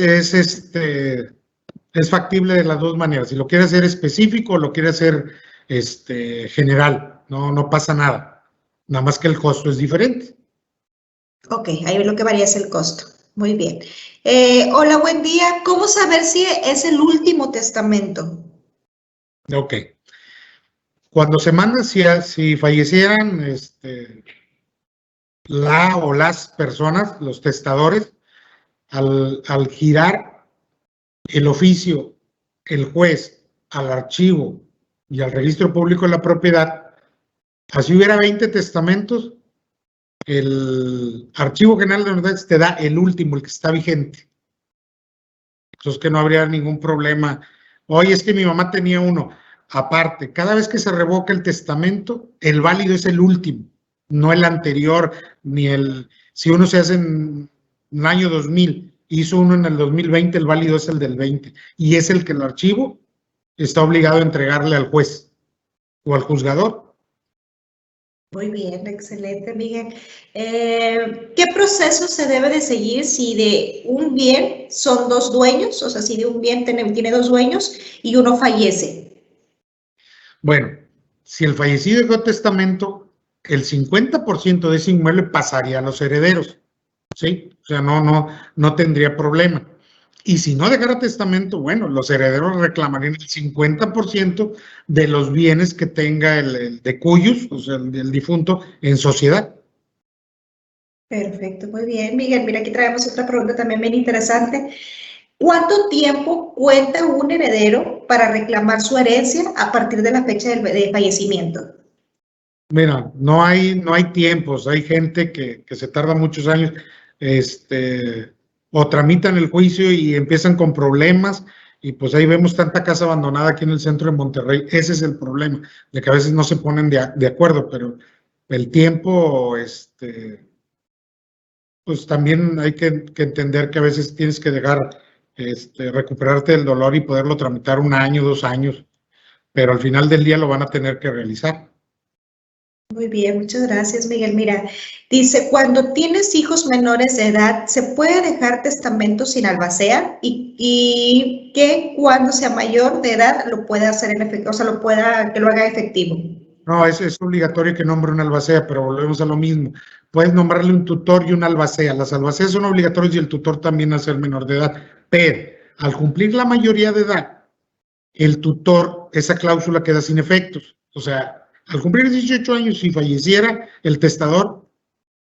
factible de las dos maneras. Si lo quiere hacer específico o lo quiere hacer general, no pasa nada. Nada más que el costo es diferente. Ok, ahí lo que varía es el costo. Muy bien. Hola, buen día. ¿Cómo saber si es el último testamento? Ok. Cuando se manda, si fallecieran la o las personas, los testadores, al girar el oficio, el juez, al archivo y al registro público de la propiedad, así hubiera 20 testamentos, el Archivo General de Notarías te da el último, el que está vigente. Entonces que no habría ningún problema. Oye, es que mi mamá tenía uno. Aparte, cada vez que se revoca el testamento, el válido es el último, no el anterior, si uno se hace en el año 2000, hizo uno en el 2020, el válido es el del 20, y es el que el archivo está obligado a entregarle al juez o al juzgador. Muy bien, excelente, Miguel. ¿Qué proceso se debe de seguir si de un bien son dos dueños? O sea, si de un bien tiene dos dueños y uno fallece. Bueno, si el fallecido dejó testamento, el 50% de ese inmueble pasaría a los herederos, ¿sí? O sea, no tendría problema. Y si no dejara testamento, bueno, los herederos reclamarían el 50% de los bienes que tenga el de cuyos, o sea, el difunto, en sociedad. Perfecto, muy bien, Miguel. Mira, aquí traemos otra pregunta también bien interesante. ¿Cuánto tiempo cuenta un heredero para reclamar su herencia a partir de la fecha de fallecimiento? Mira, no hay tiempos, hay gente que se tarda muchos años, o tramitan el juicio y empiezan con problemas, y pues ahí vemos tanta casa abandonada aquí en el centro de Monterrey. Ese es el problema, de que a veces no se ponen de acuerdo, pero el tiempo, pues también hay que entender que a veces tienes que dejar, recuperarte del dolor y poderlo tramitar 1 año, 2 años, pero al final del día lo van a tener que realizar. Muy bien, muchas gracias, Miguel. Mira, dice, cuando tienes hijos menores de edad, ¿se puede dejar testamento sin albacea? Y que cuando sea mayor de edad lo pueda hacer en efecto, o sea, que lo haga efectivo. No, es obligatorio que nombre un albacea, pero volvemos a lo mismo. Puedes nombrarle un tutor y un albacea. Las albaceas son obligatorios y el tutor también a ser menor de edad. Pero al cumplir la mayoría de edad, el tutor, esa cláusula queda sin efectos. O sea, al cumplir 18 años, si falleciera el testador,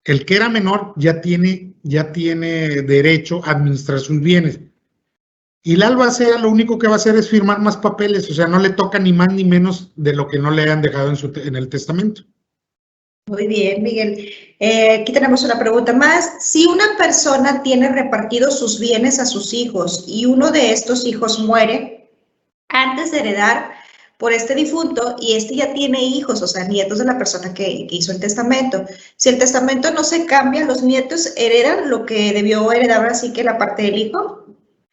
el que era menor ya tiene derecho a administrar sus bienes. Y la albacea lo único que va a hacer es firmar más papeles, o sea, no le toca ni más ni menos de lo que no le hayan dejado en el testamento. Muy bien, Miguel. Aquí tenemos una pregunta más. Si una persona tiene repartidos sus bienes a sus hijos y uno de estos hijos muere antes de heredar por este difunto y este ya tiene hijos, o sea, nietos de la persona que hizo el testamento. Si el testamento no se cambia, los nietos heredan lo que debió heredar, así que la parte del hijo.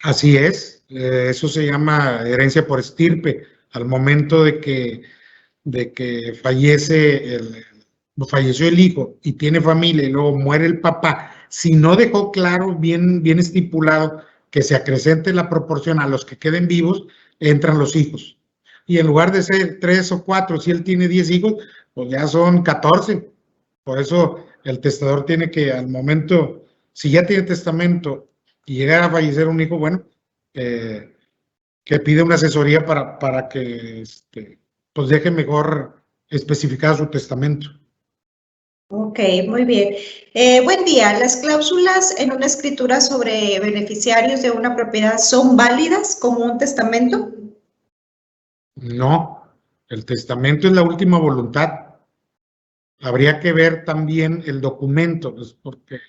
Así es, eso se llama herencia por estirpe. Al momento de que falleció el hijo y tiene familia y luego muere el papá, si no dejó claro, bien estipulado, que se acrecente la proporción a los que queden vivos, entran los hijos. Y en lugar de ser 3 o 4, si él tiene 10 hijos, pues ya son 14. Por eso el testador tiene que, al momento, si ya tiene testamento y llega a fallecer un hijo, bueno, que pide una asesoría para que pues deje mejor especificado su testamento. Ok, muy bien. Buen día. ¿Las cláusulas en una escritura sobre beneficiarios de una propiedad son válidas como un testamento? No, el testamento es la última voluntad. Habría que ver también el documento, pues, porque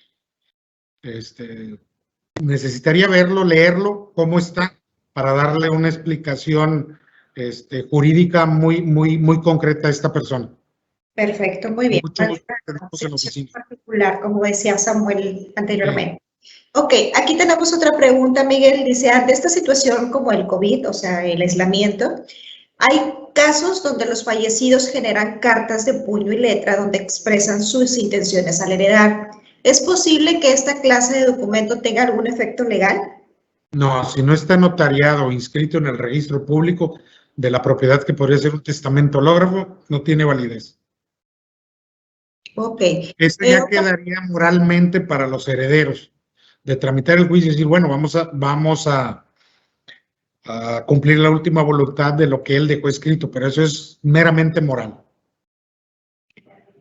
necesitaría verlo, leerlo, cómo está, para darle una explicación jurídica muy concreta a esta persona. Perfecto, muy bien. Mucho gusto tenemos en la oficina. Particular, como decía Samuel anteriormente. Ok, aquí tenemos otra pregunta, Miguel. Dice, ante esta situación como el COVID, o sea, el aislamiento, hay casos donde los fallecidos generan cartas de puño y letra donde expresan sus intenciones al heredar. ¿Es posible que esta clase de documento tenga algún efecto legal? No, si no está notariado o inscrito en el registro público de la propiedad, que podría ser un testamento hológrafo, no tiene validez. Ok. Esto ya quedaría moralmente para los herederos de tramitar el juicio y decir, bueno, vamos a cumplir la última voluntad de lo que él dejó escrito, pero eso es meramente moral.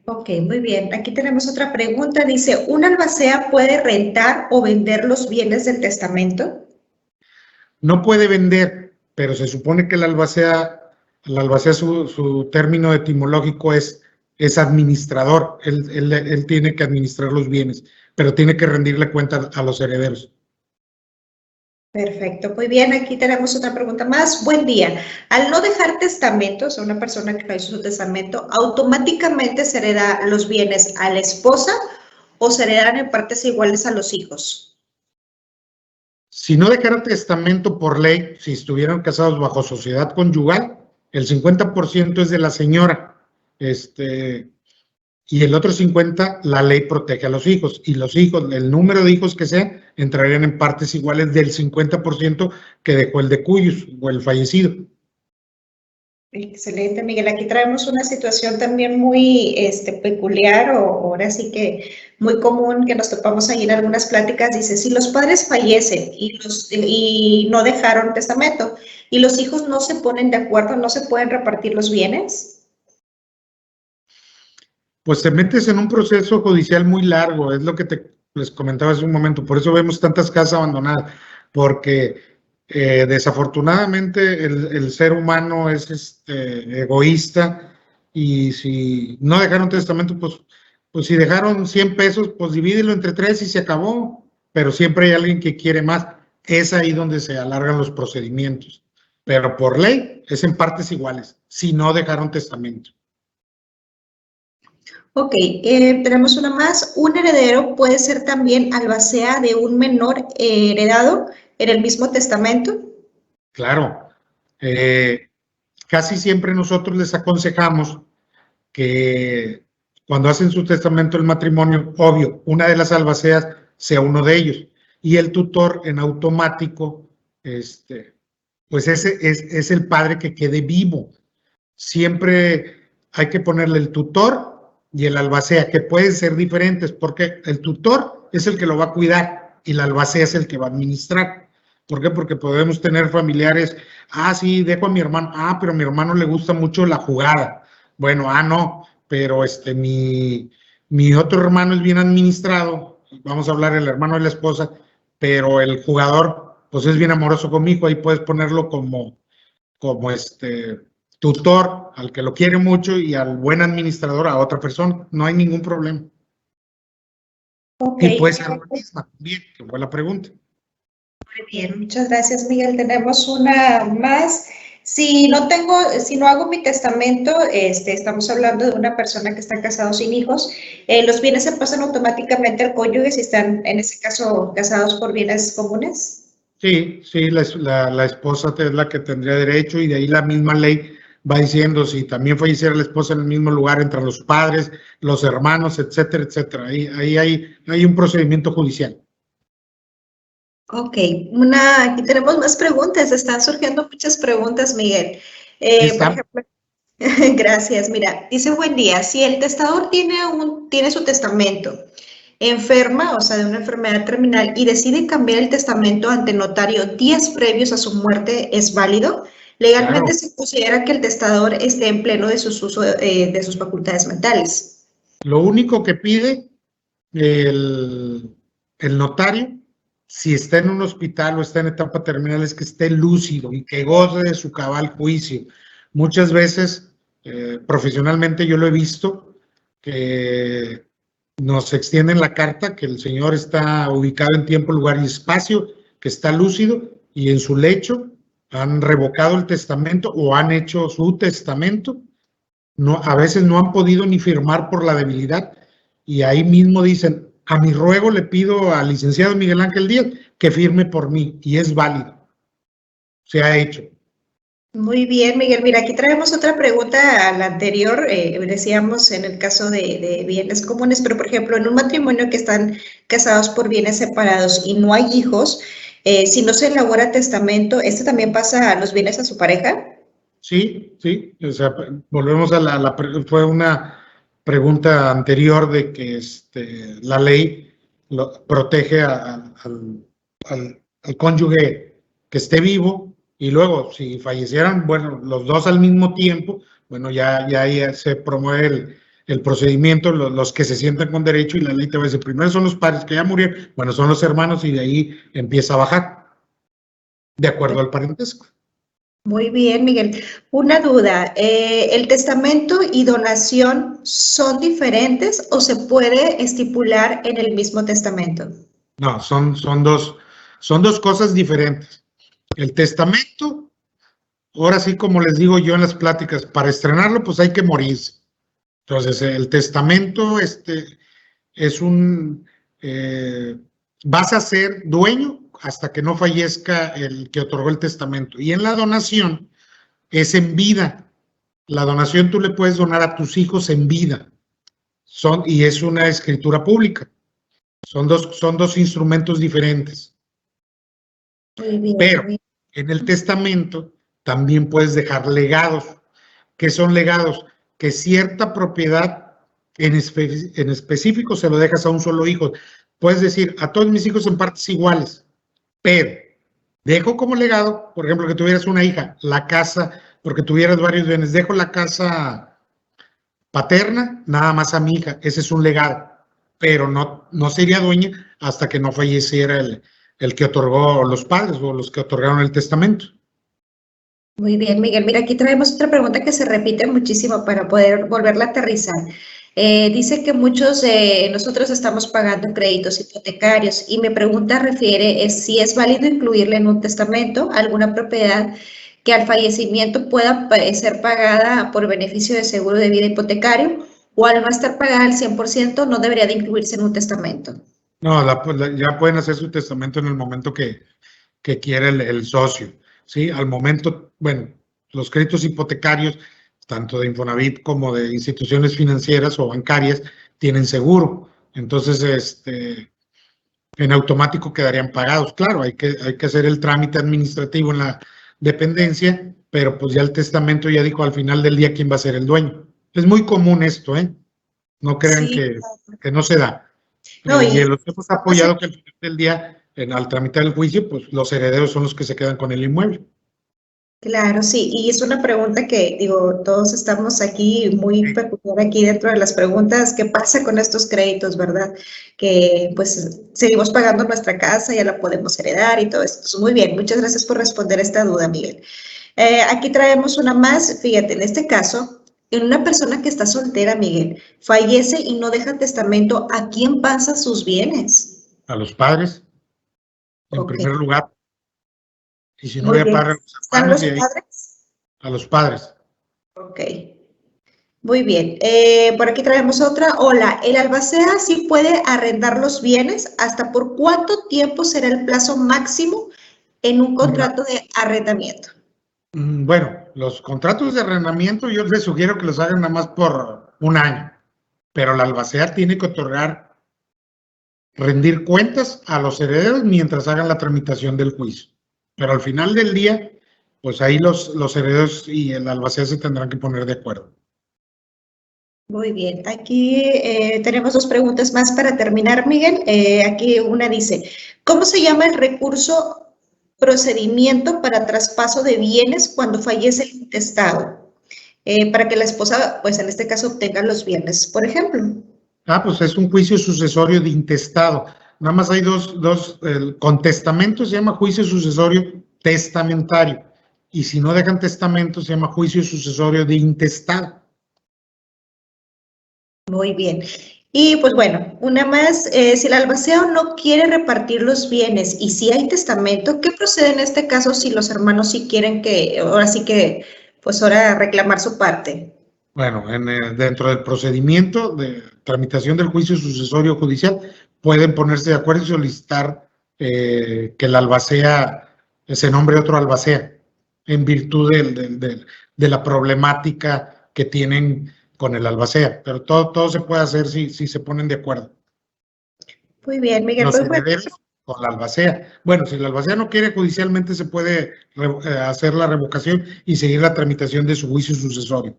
Ok, muy bien. Aquí tenemos otra pregunta. Dice, ¿un albacea puede rentar o vender los bienes del testamento? No puede vender, pero se supone que el albacea su término etimológico es administrador. Él tiene que administrar los bienes, pero tiene que rendirle cuenta a los herederos. Perfecto, muy bien. Aquí tenemos otra pregunta más. Buen día. Al no dejar testamentos a una persona que no hizo su testamento, ¿automáticamente se hereda los bienes a la esposa o se heredan en partes iguales a los hijos? Si no dejara testamento por ley, si estuvieran casados bajo sociedad conyugal, el 50% es de la señora, y el otro 50% la ley protege a los hijos, y los hijos, el número de hijos que sea, entrarían en partes iguales del 50% que dejó el de cuyos o el fallecido. Excelente, Miguel. Aquí traemos una situación también muy peculiar o ahora sí que muy común que nos topamos ahí en algunas pláticas. Dice, si los padres fallecen y no dejaron testamento y los hijos no se ponen de acuerdo, ¿no se pueden repartir los bienes? Pues te metes en un proceso judicial muy largo, es lo que les comentaba hace un momento. Por eso vemos tantas casas abandonadas, porque desafortunadamente el ser humano es egoísta, y si no dejaron testamento, pues si dejaron 100 pesos, pues divídelo entre 3 y se acabó, pero siempre hay alguien que quiere más. Es ahí donde se alargan los procedimientos, pero por ley es en partes iguales, si no dejaron testamento. Ok, tenemos una más. ¿Un heredero puede ser también albacea de un menor heredado en el mismo testamento? Claro, casi siempre nosotros les aconsejamos que cuando hacen su testamento el matrimonio, obvio, una de las albaceas sea uno de ellos, y el tutor en automático, pues ese es el padre que quede vivo. Siempre hay que ponerle el tutor y el albacea, que pueden ser diferentes, porque el tutor es el que lo va a cuidar y el albacea es el que va a administrar. ¿Por qué? Porque podemos tener familiares, sí, dejo a mi hermano, pero a mi hermano le gusta mucho la jugada. Bueno, no, pero mi otro hermano es bien administrado, vamos a hablar del hermano de la esposa, pero el jugador, pues es bien amoroso conmigo, ahí puedes ponerlo como tutor al que lo quiere mucho y al buen administrador a otra persona, no hay ningún problema. Okay. Y puede ser la misma, bien, que fue la pregunta. Muy bien, muchas gracias, Miguel. Tenemos una más. Si no hago mi testamento, estamos hablando de una persona que está casado sin hijos, ¿los bienes se pasan automáticamente al cónyuge si están, en ese caso, casados por bienes comunes? Sí, la esposa es la que tendría derecho y de ahí la misma ley va diciendo si también falleciera la esposa en el mismo lugar entre los padres, los hermanos, etcétera, etcétera. Ahí hay un procedimiento judicial. Ok, aquí tenemos más preguntas, están surgiendo muchas preguntas, Miguel. Por ejemplo, gracias, mira, dice buen día, si el testador tiene su testamento, enferma, o sea, de una enfermedad terminal, y decide cambiar el testamento ante notario días previos a su muerte, ¿es válido? Legalmente se considera que el testador esté en pleno de sus facultades mentales. Lo único que pide el notario, si está en un hospital o está en etapa terminal, es que esté lúcido y que goce de su cabal juicio. Muchas veces, profesionalmente yo lo he visto, que nos extienden la carta, que el señor está ubicado en tiempo, lugar y espacio, que está lúcido y en su lecho han revocado el testamento o han hecho su testamento. No, a veces no han podido ni firmar por la debilidad y ahí mismo dicen, a mi ruego le pido al licenciado Miguel Ángel Díaz que firme por mí y es válido. Se ha hecho. Muy bien, Miguel. Mira, aquí traemos otra pregunta a la anterior. Decíamos en el caso de bienes comunes, pero por ejemplo, en un matrimonio que están casados por bienes separados y no hay hijos, si no se elabora testamento, ¿esto también pasa a los bienes a su pareja? Sí. O sea, volvemos a fue una pregunta anterior de que la ley protege al cónyuge que esté vivo y luego si fallecieran, bueno, los dos al mismo tiempo, bueno, ya se promueve el procedimiento, los que se sientan con derecho y la ley te va a decir, primero son los padres que ya murieron, bueno, son los hermanos y de ahí empieza a bajar, de acuerdo al parentesco. Muy bien, Miguel. Una duda, ¿el testamento y donación son diferentes o se puede estipular en el mismo testamento? No, son dos cosas diferentes. El testamento, ahora sí, como les digo yo en las pláticas, para estrenarlo, pues hay que morirse. Entonces, el testamento es vas a ser dueño hasta que no fallezca el que otorgó el testamento. Y en la donación es en vida. La donación tú le puedes donar a tus hijos en vida. Y es una escritura pública. Son dos instrumentos diferentes. Muy bien. Pero en el testamento también puedes dejar legados. ¿Qué son legados? Que cierta propiedad en específico se lo dejas a un solo hijo. Puedes decir, a todos mis hijos en partes iguales, pero dejo como legado, por ejemplo, que tuvieras una hija, la casa, porque tuvieras varios bienes, dejo la casa paterna nada más a mi hija, ese es un legado, pero no sería dueña hasta que no falleciera el que otorgó los padres o los que otorgaron el testamento. Muy bien, Miguel. Mira, aquí traemos otra pregunta que se repite muchísimo para poder volverla a aterrizar. Dice que muchos de nosotros estamos pagando créditos hipotecarios y mi pregunta refiere si es válido incluirle en un testamento alguna propiedad que al fallecimiento pueda ser pagada por beneficio de seguro de vida hipotecario o al no estar pagada al 100% no debería de incluirse en un testamento. No, ya pueden hacer su testamento en el momento que quiere el socio, ¿sí? Al momento, bueno, los créditos hipotecarios tanto de Infonavit como de instituciones financieras o bancarias, tienen seguro. Entonces, en automático quedarían pagados. Claro, hay que hacer el trámite administrativo en la dependencia, pero pues ya el testamento ya dijo al final del día quién va a ser el dueño. Es muy común esto, ¿eh? No crean Sí, que no se da. no, Y los hemos estamos apoyado que aquí. al final del día, al tramitar el juicio, pues los herederos son los que se quedan con el inmueble. Claro, sí, y es una pregunta que, digo, todos estamos aquí muy peculiar aquí dentro de las preguntas, ¿qué pasa con estos créditos, verdad? Que pues seguimos pagando nuestra casa, ya la podemos heredar y todo esto. Entonces, muy bien, muchas gracias por responder esta duda, Miguel. Aquí traemos una más, fíjate, en este caso, en una persona que está soltera, Miguel, fallece y no deja testamento, ¿a quién pasa sus bienes? A los padres, en Ok, primer lugar, y si no, muy ya bien. para los ¿Están hermanos los y ahí padres? a los padres. Ok. Muy bien. Por aquí traemos otra. Hola, ¿el albacea sí puede arrendar los bienes? ¿Hasta por cuánto tiempo será el plazo máximo en un Mira, contrato de arrendamiento? bueno, los contratos de arrendamiento yo les sugiero que los hagan nada más por un año, pero la albacea tiene que rendir cuentas a los herederos mientras hagan la tramitación del juicio. Pero al final del día, pues ahí los herederos y el albacea se tendrán que poner de acuerdo. Muy bien. Aquí tenemos dos preguntas más para terminar, Miguel. Aquí una dice, ¿cómo se llama el recurso procedimiento para traspaso de bienes cuando fallece el intestado? Para que la esposa, pues en este caso, obtenga los bienes, por ejemplo. Pues es un juicio sucesorio de intestado. Nada más hay con testamento se llama juicio sucesorio testamentario. Y si no dejan testamento se llama juicio sucesorio de intestado. Muy bien. Y pues bueno, una más, si el albacea no quiere repartir los bienes y si hay testamento, ¿qué procede en este caso si los hermanos sí quieren que, ahora sí que, pues ahora reclamar su parte? Bueno, dentro del procedimiento de tramitación del juicio sucesorio judicial, pueden ponerse de acuerdo y solicitar que el albacea se nombre otro albacea en virtud de la problemática que tienen con el albacea. Pero todo se puede hacer si se ponen de acuerdo. Muy bien, Miguel, Los pues bueno. herederos con la albacea. Bueno, si la albacea no quiere judicialmente, se puede hacer la revocación y seguir la tramitación de su juicio sucesorio.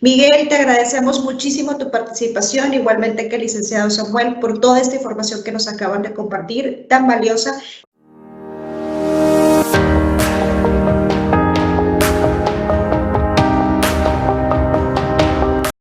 Miguel, te agradecemos muchísimo tu participación, igualmente que el licenciado Samuel, por toda esta información que nos acaban de compartir, tan valiosa